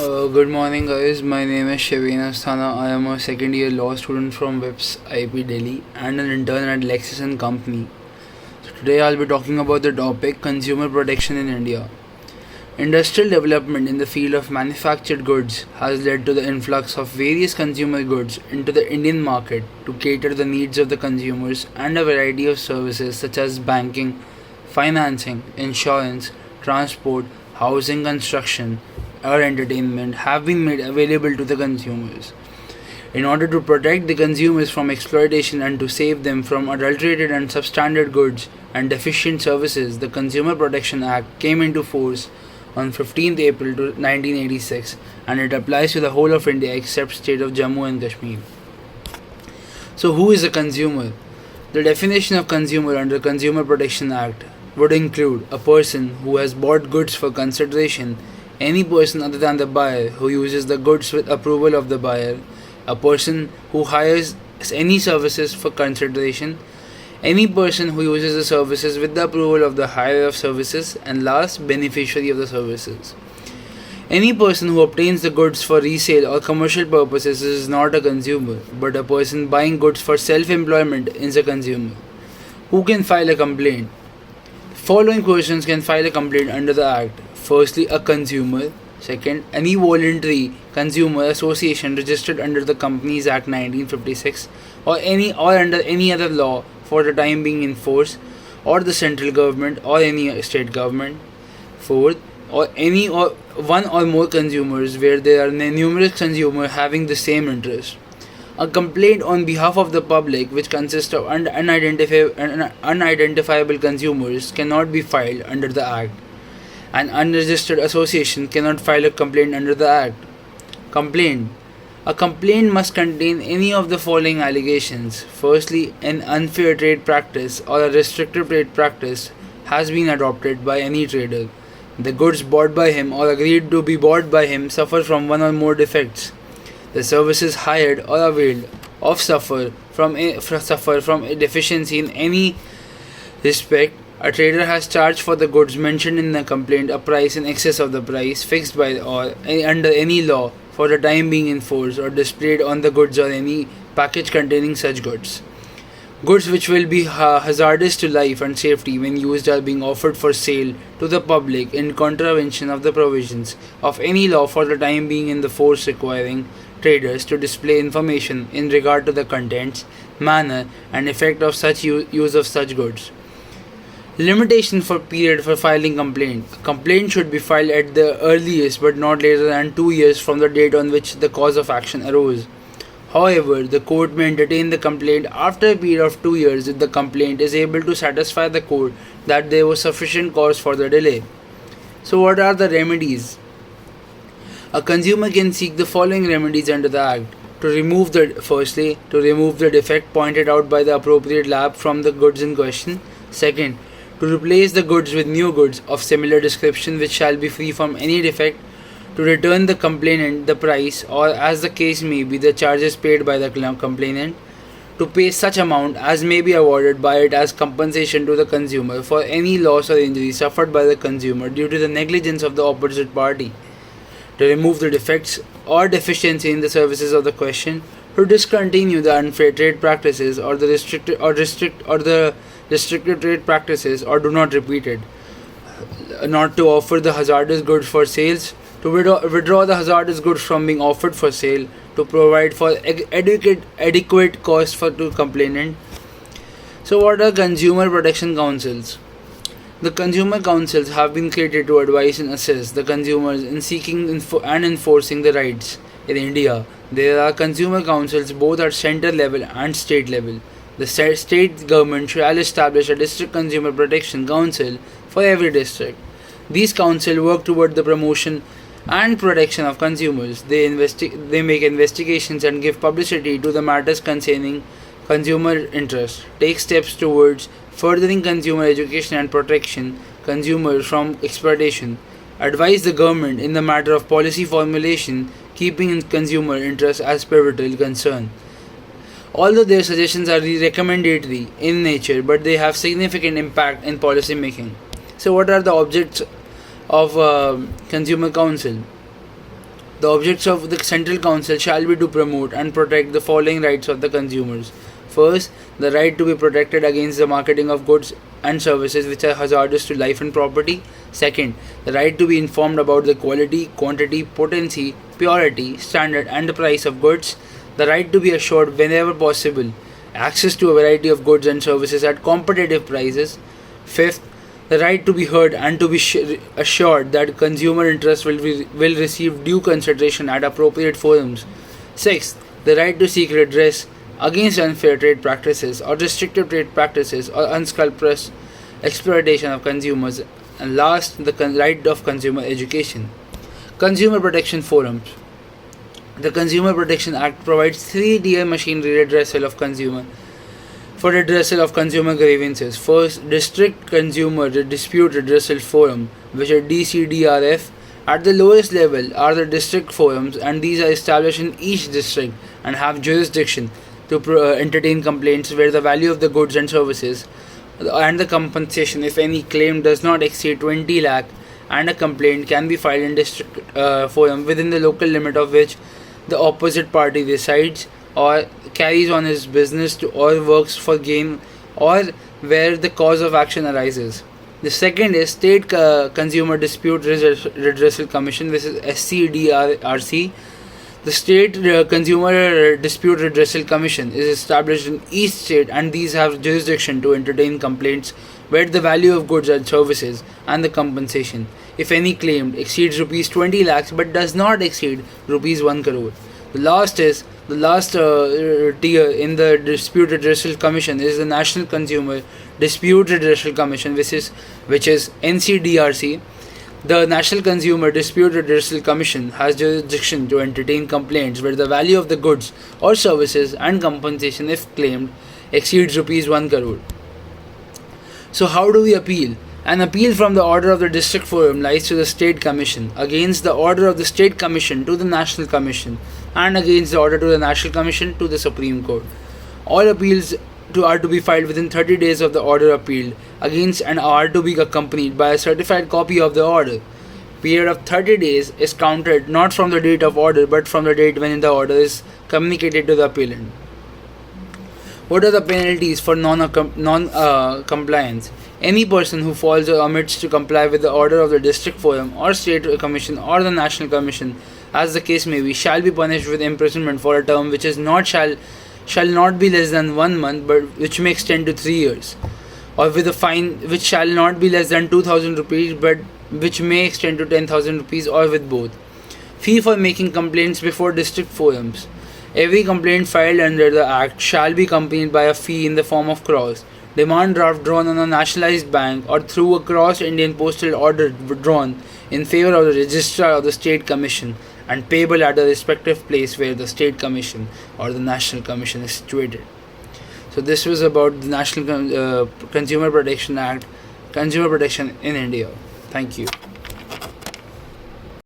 Good morning, guys. My name is Shavin Asthana. I am a second year law student from WIPS IP Delhi and an intern at Lexis and Company. So today I'll be talking about the topic consumer protection in India. Industrial development in the field of manufactured goods has led to the influx of various consumer goods into the Indian market to cater the needs of the consumers, and a variety of services such as banking, financing, insurance, transport, housing, construction, or entertainment have been made available to the consumers. In order to protect the consumers from exploitation and to save them from adulterated and substandard goods and deficient services, the Consumer Protection Act came into force on 15th April 1986, and it applies to the whole of India except state of Jammu and Kashmir. So who is a consumer? The definition of consumer under Consumer Protection Act would include a person who has bought goods for consideration, any person other than the buyer who uses the goods with approval of the buyer, a person who hires any services for consideration, any person who uses the services with the approval of the hire of services, and last, beneficiary of the services. Any person who obtains the goods for resale or commercial purposes is not a consumer, but a person buying goods for self-employment is a consumer. Who can file a complaint? Following persons can file a complaint under the Act. Firstly, a consumer. Second, any voluntary consumer association registered under the Companies Act 1956 or under any other law for the time being in force, or the central government or any state government. Fourth, or any or one or more consumers where there are numerous consumers having the same interest. A complaint on behalf of the public, which consists of unidentifiable consumers, cannot be filed under the Act. An unregistered association cannot file a complaint under the Act. Complaint. A complaint must contain any of the following allegations. Firstly, an unfair trade practice or a restrictive trade practice has been adopted by any trader. The goods bought by him or agreed to be bought by him suffer from one or more defects. The services hired or availed of suffer from a deficiency in any respect. A trader has charged for the goods mentioned in the complaint a price in excess of the price fixed by or under any law for the time being in force, or displayed on the goods or any package containing such goods. Goods which will be hazardous to life and safety when used are being offered for sale to the public in contravention of the provisions of any law for the time being in the force, requiring traders to display information in regard to the contents, manner, and effect of such use of such goods. Limitation for period for filing complaint. Complaint should be filed at the earliest but not later than 2 years from the date on which the cause of action arose. However, the court may entertain the complaint after a period of 2 years if the complaint is able to satisfy the court that there was sufficient cause for the delay. So what are the remedies? A consumer can seek the following remedies under the Act. Firstly, to remove the defect pointed out by the appropriate lab from the goods in question. Second, to replace the goods with new goods of similar description which shall be free from any defect. To return the complainant the price, or as the case may be, the charges paid by the complainant. To pay such amount as may be awarded by it as compensation to the consumer for any loss or injury suffered by the consumer due to the negligence of the opposite party. To remove the defects or deficiency in the services of the question. To discontinue the unfair trade practices or the restricted trade practices, or do not repeat it. Not to offer the hazardous goods for sales. To withdraw the hazardous goods from being offered for sale. To provide for adequate cost to complainant. So what are consumer protection councils? The consumer councils have been created to advise and assist the consumers in seeking and enforcing the rights. In India, there are consumer councils both at central level and state level. The state government shall establish a district consumer protection council for every district. These councils work toward the promotion and protection of consumers. They make investigations and give publicity to the matters concerning consumer interest, take steps towards furthering consumer education and protection consumers from exploitation, advise the government in the matter of policy formulation, keeping in consumer interest as pivotal concern. Although their suggestions are recommendatory in nature, but they have significant impact in policy making. So what are the objects of Consumer Council? The objects of the Central Council shall be to promote and protect the following rights of the consumers. First, the right to be protected against the marketing of goods and services which are hazardous to life and property. Second, the right to be informed about the quality, quantity, potency, purity, standard, and the price of goods. The right to be assured whenever possible access to a variety of goods and services at competitive prices. Fifth, the right to be heard and to be assured that consumer interests will receive due consideration at appropriate forums. Sixth, the right to seek redress against unfair trade practices or restrictive trade practices or unscrupulous exploitation of consumers. And last, the right of consumer education. Consumer Protection Forums. The Consumer Protection Act provides three-tier machinery redressal of consumer for redressal of consumer grievances. First, District Consumer Dispute Redressal Forum, which are DCDRF. At the lowest level are the district forums, and these are established in each district and have jurisdiction to entertain complaints where the value of the goods and services and the compensation, if any, claim does not exceed 20 lakh, and a complaint can be filed in district forum within the local limit of which the opposite party resides or carries on his business to or works for gain, or where the cause of action arises. The second is State Consumer Dispute Redressal Commission, this is SCDRC. The State Consumer Dispute Redressal Commission is established in each state, and these have jurisdiction to entertain complaints where the value of goods and services and the compensation, if any, claimed exceeds rupees 20 lakhs but does not exceed rupees 1 crore. The last tier in the Dispute Redressal Commission is the National Consumer Dispute Redressal Commission, which is NCDRC. The National Consumer Dispute Redressal Commission has jurisdiction to entertain complaints where the value of the goods or services and compensation, if claimed, exceeds rupees 1 crore. So how do we appeal? An appeal from the order of the District Forum lies to the State Commission, against the order of the State Commission to the National Commission, and against the order to the National Commission to the Supreme Court. All appeals are to be filed within 30 days of the order appealed against and are to be accompanied by a certified copy of the order. Period of 30 days is counted not from the date of order but from the date when the order is communicated to the appellant. What are the penalties for non-compliance? Any person who fails or omits to comply with the order of the District Forum or State Commission or the National Commission, as the case may be, shall be punished with imprisonment for a term which is shall not be less than 1 month, but which may extend to 3 years, or with a fine which shall not be less than 2,000 rupees, but which may extend to 10,000 rupees, or with both. Fee for making complaints before district forums. Every complaint filed under the Act shall be accompanied by a fee in the form of cross, demand draft drawn on a nationalized bank, or through a cross Indian postal order drawn in favor of the registrar of the State Commission, and payable at the respective place where the State Commission or the National Commission is situated. So this was about the National Consumer Protection Act, Consumer Protection in India. Thank you.